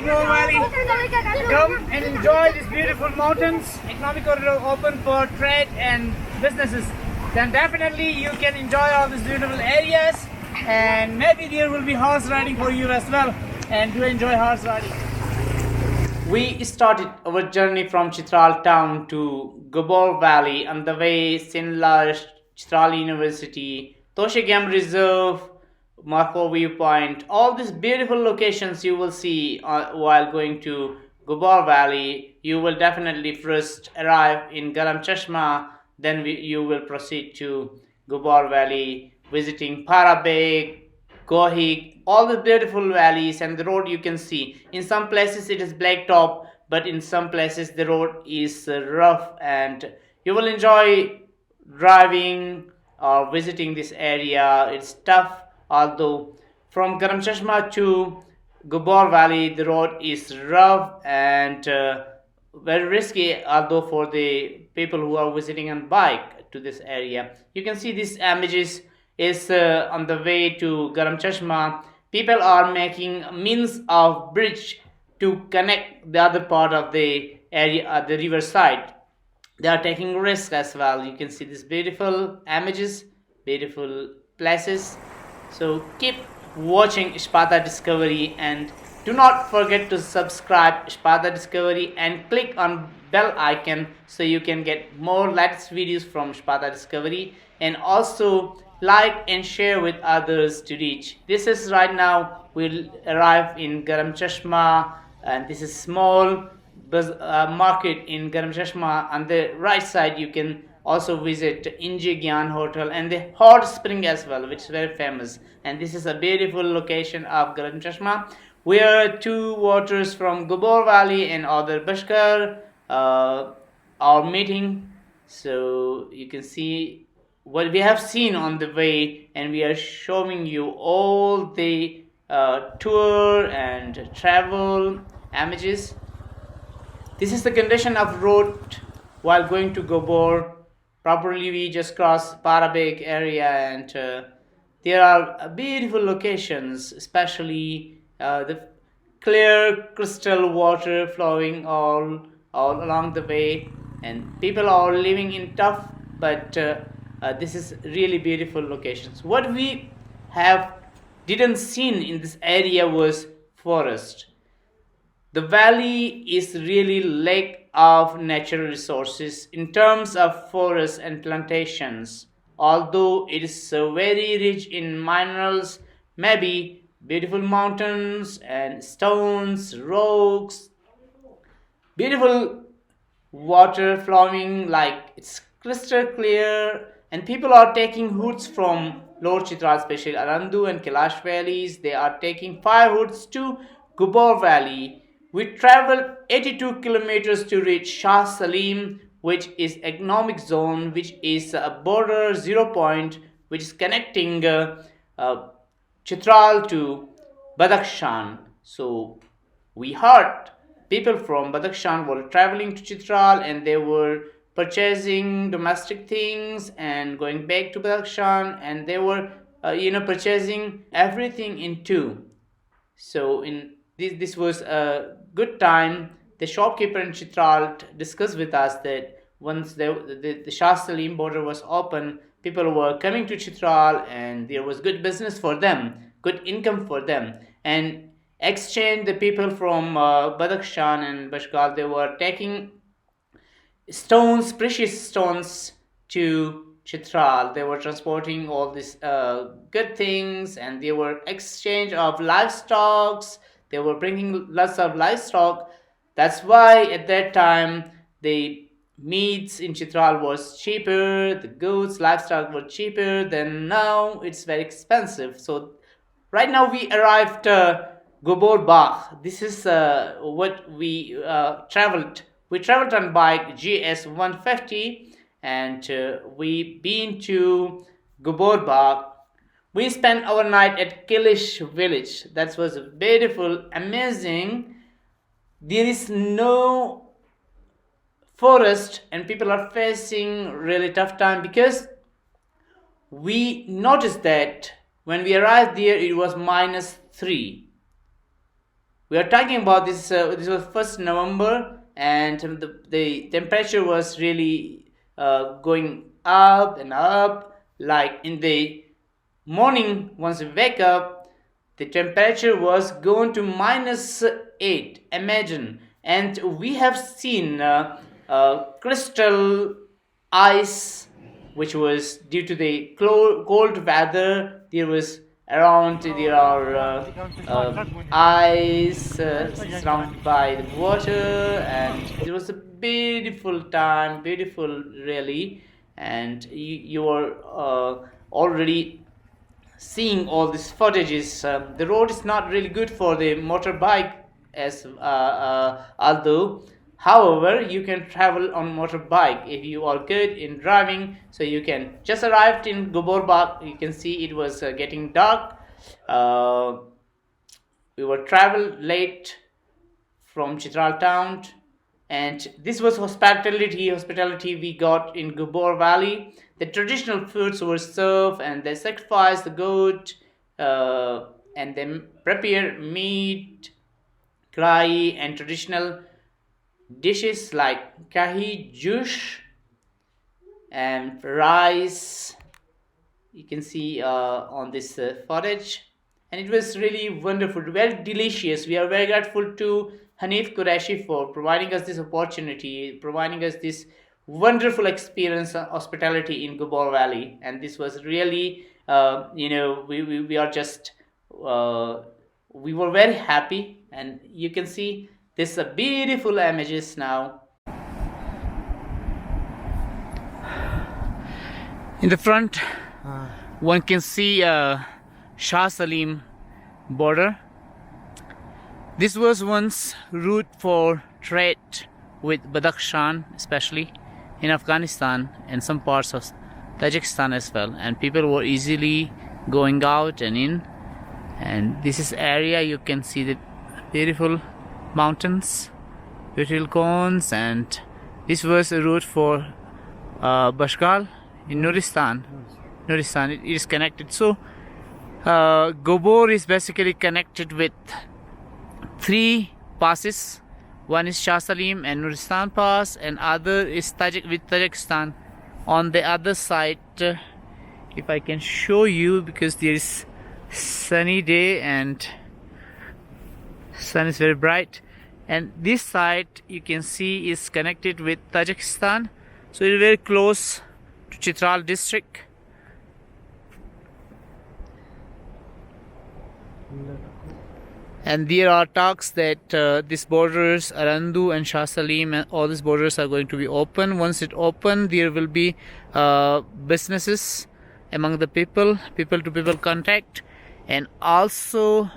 Gobor Valley. Come and enjoy these beautiful mountains. Economic corridor open for trade and businesses. Then definitely you can enjoy all these beautiful areas, and maybe there will be horse riding for you as well. And do enjoy horse riding. We started our journey from Chitral town to Gobor Valley. On the way, Sinla, Chitral University, Toshigam Reserve, Marco Viewpoint, all these beautiful locations you will see while going to Gobor Valley. You will definitely first arrive in Garam Chashma, then you will proceed to Gobor Valley, visiting Parabeg, Gohik, all the beautiful valleys and the road you can see. In some places it is blacktop, but in some places the road is rough, and you will enjoy driving or visiting this area. It's tough, although from Garam Chashma to Gobor Valley the road is rough and very risky, although for the people who are visiting on bike to this area. You can see these images is on the way to Garam Chashma. People are making means of bridge to connect the other part of the area, the river side. They are taking risk as well. You can see these beautiful images, beautiful places. So keep watching Shpada Discovery, and do not forget to subscribe Shpada Discovery and click on bell icon so you can get more latest videos from Shpada Discovery, and also like and share with others to reach. This is right now we'll arrive in Garam Chashma, and this is small market in Garam Chashma. On the right side you can also visit Inji Gyan Hotel and the hot spring as well, which is very famous. And this is a beautiful location of Garam Chashma, where two waters from Gobor Valley and other Bashkar are meeting. So you can see what we have seen on the way, and we are showing you all the tour and travel images. This is the condition of road while going to Gobor. Properly we just crossed Parabeg area, and there are beautiful locations, especially the clear crystal water flowing all along the way, and people are living in tough, but this is really beautiful locations. What we have didn't seen in this area was forest. The valley is really lack of natural resources in terms of forests and plantations. Although it is very rich in minerals, maybe beautiful mountains and stones, rocks, beautiful water flowing like it's crystal clear, and people are taking hoods from Lord Chitral, especially Arandu and Kailash valleys. They are taking 5 hoods to Gobor Valley. We traveled 82 kilometers to reach Shah Salim, which is economic zone, which is a border 0 point, which is connecting Chitral to Badakhshan. So we heard people from Badakhshan were traveling to Chitral, and they were purchasing domestic things and going back to Badakhshan, and they were purchasing everything in two. So in this was a good time. The shopkeeper in Chitral discussed with us that once the Shah Salim border was open, people were coming to Chitral, and there was good business for them, good income for them, and exchange the people from Badakhshan and Bashkal. They were taking stones, precious stones to Chitral. They were transporting all these good things, and they were exchange of livestock. They were bringing lots of livestock. That's why at that time the meats in Chitral was cheaper, the goods, livestock were cheaper than now. It's very expensive. So right now we arrived Gobor Bagh. This is what we traveled. We traveled on bike GS 150, and we been to Gobor Bagh. We spent our night at Kilish village. That was beautiful, amazing. There is no forest, and people are facing really tough time because we noticed that when we arrived there it was -3. we are talking about this. This was 1st November, and the temperature was really going up and up. Like in the morning, once we wake up, the temperature was going to -8. Imagine, and we have seen crystal ice, which was due to the cold weather. There was around there are ice surrounded by the water, and it was a beautiful time, beautiful really. And you are already seeing all these footages. The road is not really good for the motorbike, as although however you can travel on motorbike if you are good in driving. So you can just arrived in Gobor Bagh. You can see it was getting dark. We were traveled late from Chitral town, and this was hospitality we got in Gobor Valley. The traditional foods were served, and they sacrificed the goat, and they prepare meat, krai, and traditional dishes like kahi juice and rice. You can see on this footage, and it was really wonderful, very delicious. We are very grateful to Hanif Qureshi for providing us this opportunity, providing us this wonderful experience, hospitality in Gobor Valley. And this was really, we are just, we were very happy. And you can see this beautiful images now. In the front, one can see Shah Salim border. This was once route for trade with Badakhshan, especially in Afghanistan and some parts of Tajikistan as well, and people were easily going out and in. And this is area you can see the beautiful mountains, beautiful cones, and this was a route for Bashgal in Nuristan. It is connected. So Gobor is basically connected with 3 passes. One is Shah Salim and Nuristan Pass, and other is Tajikistan on the other side. If I can show you, because there is sunny day and sun is very bright, and this side you can see is connected with Tajikistan, so it is very close to Chitral district. And there are talks that these borders, Arandu and Shah Salim, and all these borders are going to be open. Once it open, there will be businesses among the people to people contact, and also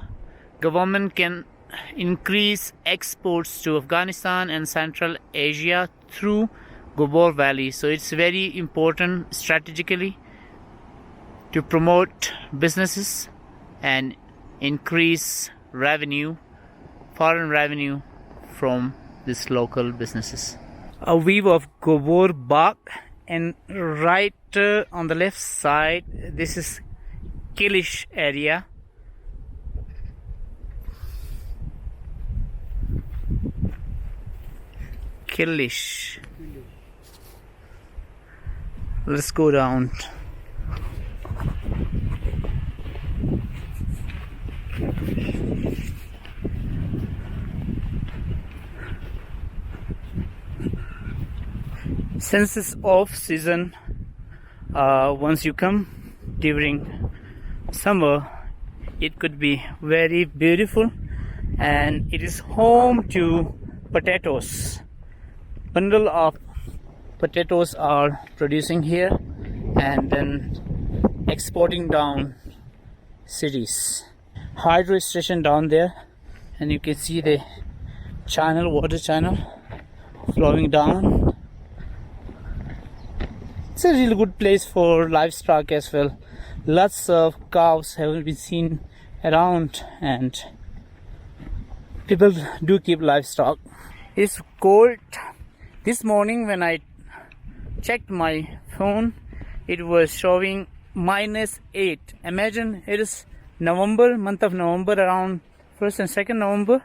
government can increase exports to Afghanistan and Central Asia through Gobor Valley. So it's very important strategically to promote businesses and increase revenue, foreign revenue from these local businesses. A view of Gobor Bagh, and right on the left side, this is Kilish area. Kilish. Let's go down. Since it's off season, once you come during summer, it could be very beautiful, and it is home to potatoes. Bundle of potatoes are producing here and then exporting down cities. Hydro station down there, and you can see the channel, water channel flowing down. It's a really good place for livestock as well. Lots of cows have been seen around, and people do keep livestock. It's cold. This morning when I checked my phone, it was showing -8. Imagine, it is November, month of November, around 1st and 2nd November,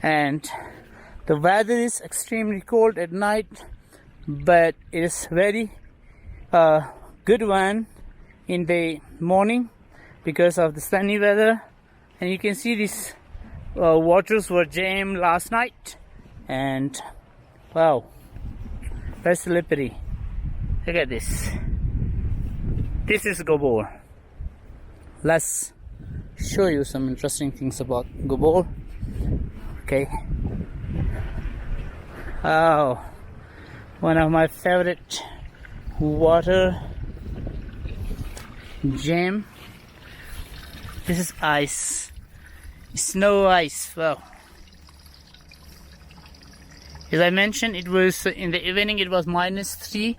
and the weather is extremely cold at night, but it is very good one in the morning because of the sunny weather. And you can see these waters were jammed last night, and wow, very slippery. Look at this. This is Gobor. Let's show you some interesting things about Gobor. Okay. Oh, one of my favorite water jam. This is ice, snow ice. Wow. As I mentioned, it was in the evening it was -3.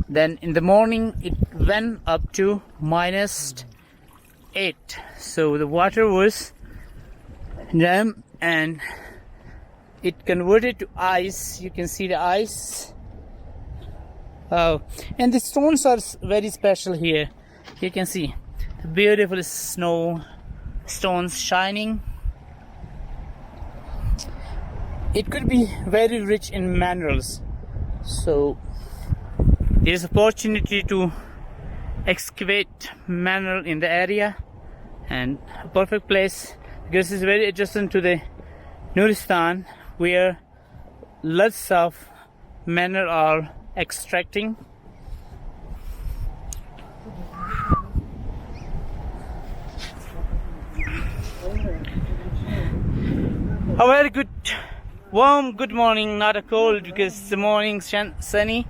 Then in the morning it went up to -8. So the water was jam and it converted to ice. You can see the ice. Oh, and the stones are very special here. You can see the beautiful snow stones shining. It could be very rich in minerals, so there is opportunity to excavate mineral in the area, and a perfect place because it's very adjacent to the Nuristan, where lots of mineral are extracting. A very good warm good morning, not a cold because the morning sunny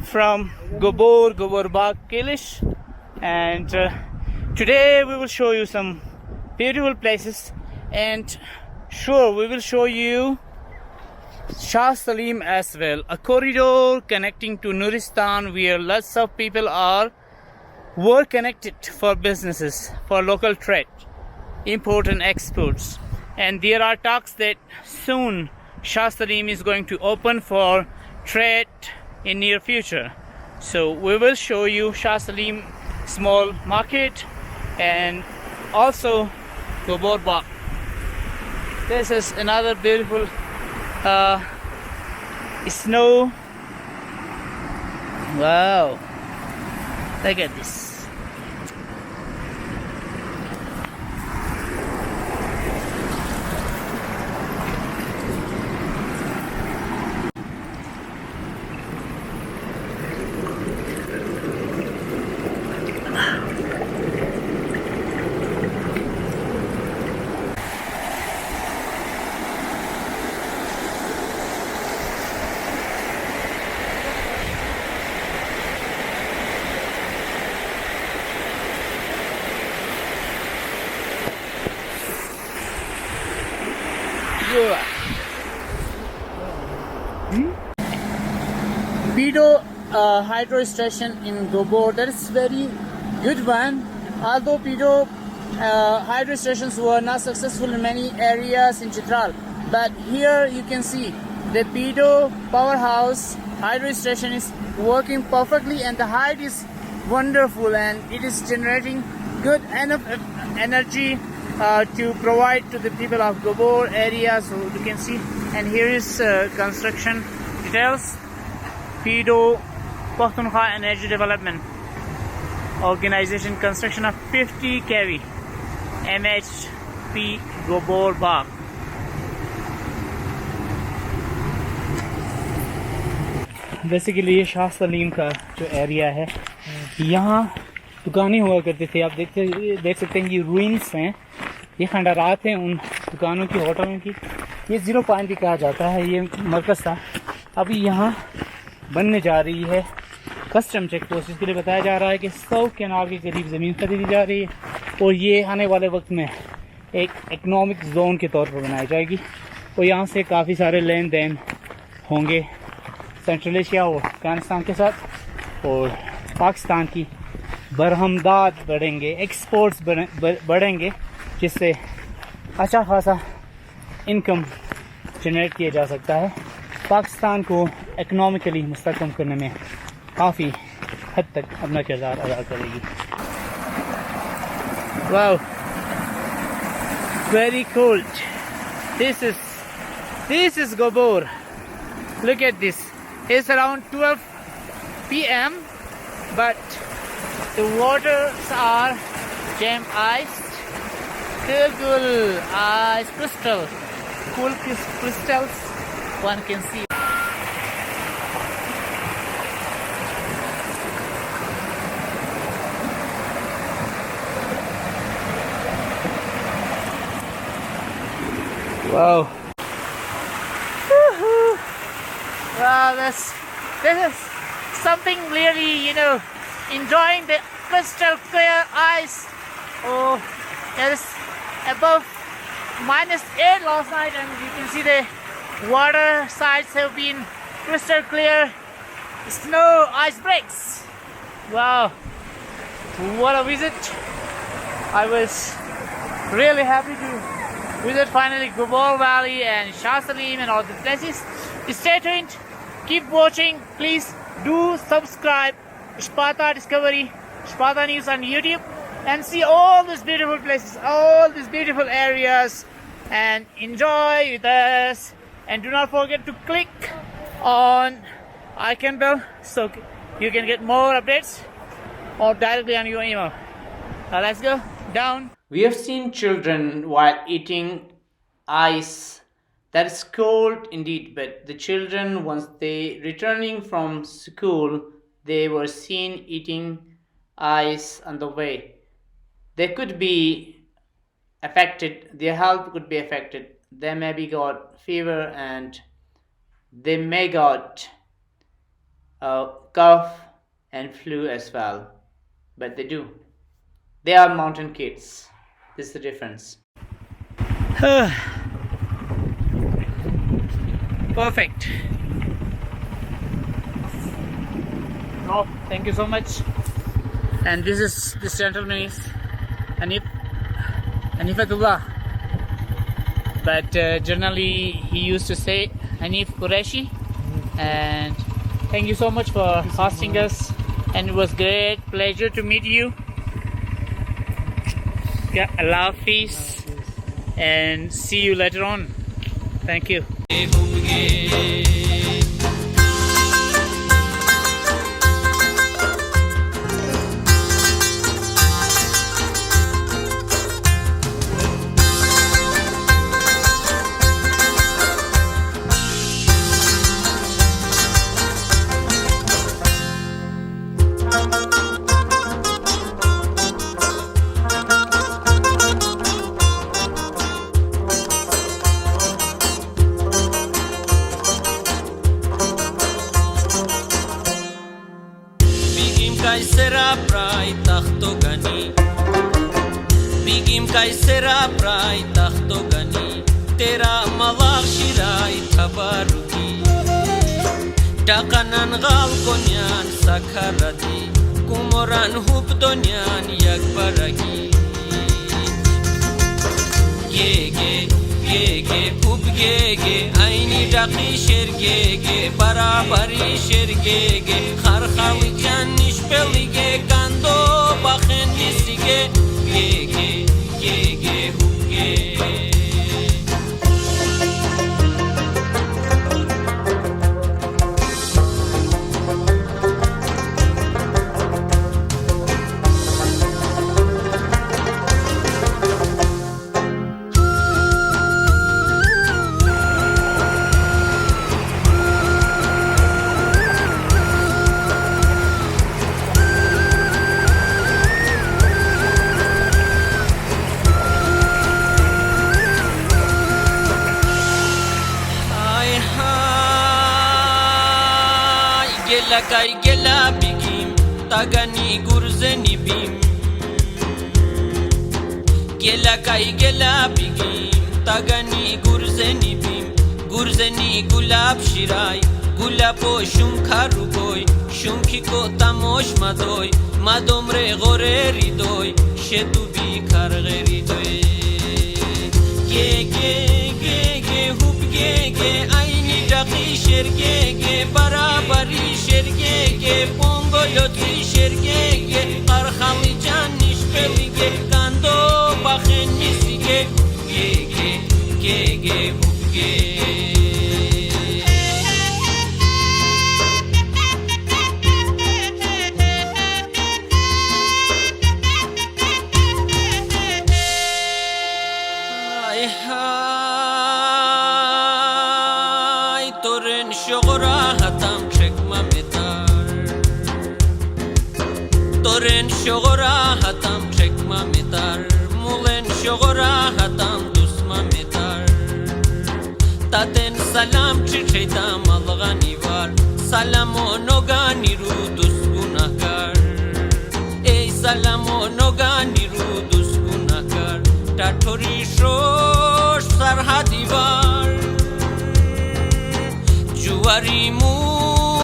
from Gobor Bagh Kalish, and today we will show you some beautiful places, and sure we will show you Shah Salim as well, a corridor connecting to Nuristan where lots of people were connected for businesses, for local trade, import and exports. And there are talks that soon Shah Salim is going to open for trade in near future. So we will show you Shah Salim small market and also Gobor Bagh. This is another beautiful snow. Wow, look at this. Pido hydro station in Gobor, that is very good one. Although Pido hydro stations were not successful in many areas in Chitral, but here you can see the Pido powerhouse hydro station is working perfectly, and the height is wonderful, and it is generating good enough energy to provide to the people of Gobor area. So you can see, and here is construction details. Pido Pakhtunkhwa Energy Development Organization, construction of 50 kV MHP Gobor Bagh. Basically ये शाह सलीम का जो area है, यहाँ दुकानें हुआ करते थे. आप देख सकते हैं ये रूइंस हैं, ये खंडरात हैं उन दुकानों की, होटलों की. ये 0 पॉइंट भी कहा जाता है, ये मरकज़ था. अभी यहाँ बनने जा रही है कस्टम चेक पोस्ट. इसके लिए बताया जा रहा है कि 100 कनाल के करीब ज़मीन खरीदी जा रही है, और ये आने वाले वक्त में एक इकनॉमिक जोन के तौर पर बनाई जाएगी, और यहाँ से काफ़ी सारे लेन देन होंगे सेंट्रल एशिया और अफगानिस्तान के साथ, और पाकिस्तान की बरहमदाद बढ़ेंगे, एक्सपोर्ट्स बढ़ेंगे, जिससे अच्छा खासा इनकम जनरेट किया जा सकता है. पाकिस्तान को इकनॉमिकली मुस्तहकम करने में काफ़ी हद तक अपना किरदार अदा करेगी. वाह, Very cold. This is Gobor. Look at this. It's around 12 p.m. but the waters are gem iced. Cool ice crystal. Cool crystals one can see. Wow. Woohoo. Wow, this is something really, enjoying the crystal clear ice. Oh, it is above -8 last night, and you can see the water sides have been crystal clear. Snow ice breaks. Wow, what a visit. I was really happy to visit finally Gobor Valley and Shah Salim and all the places. Stay tuned, keep watching, please do subscribe Sparta Discovery, Sparta News on YouTube, and see all these beautiful places, all these beautiful areas, and enjoy with us. And do not forget to click on icon bell so you can get more updates or directly on your email. Now let's go down. We have seen children while eating ice that is cold indeed, but the children, once they returning from school, they were seen eating ice on the way. They could be affected, their health could be affected. They maybe got fever and they may got cough and flu as well, but they do. They are mountain kids. This is the difference. Perfect. Oh, thank you so much. And this gentleman is Hanifatullah. But generally he used to say Hanif Qureshi. And thank you so much for hosting us. And it was great pleasure to meet you. Yeah, Allah Hafiz, and see you later on. Thank you. Bigim kaisera prai tahtogani tera malach shirai tabaruki Dakanan gal konyan sakarati kumoran hubdonyan yakbaragi Yege hub yege ayni daqi shergege barabari shergege kharkhawi janish pelige kando bakhen nisige Yege hub yege Kai gela bigim tagani gurzeni bim Gela kai gela bigim tagani gurzeni gulab shirai gulapo shum kharugoy shumki ko tamosh madoy madomre goreri doy shetubi kargeri doy Ge hub ge ayni daqi sherge barabari sherge pongo lotri sherge qarkhami janish pelige kando bakhen nisige ge دیگه ای های تورن شغرا هتم چکمه میتر تورن شغرا هتم چکمه میتر مولن شغرا هتم دوسمه میتر تاتن سلام چی چیدم الغانی وار سلام و نگانی رو دوست گناهکار ای سلام و نگانی رو دوست گناهکار تاتوری شوش سرحدی وار جواری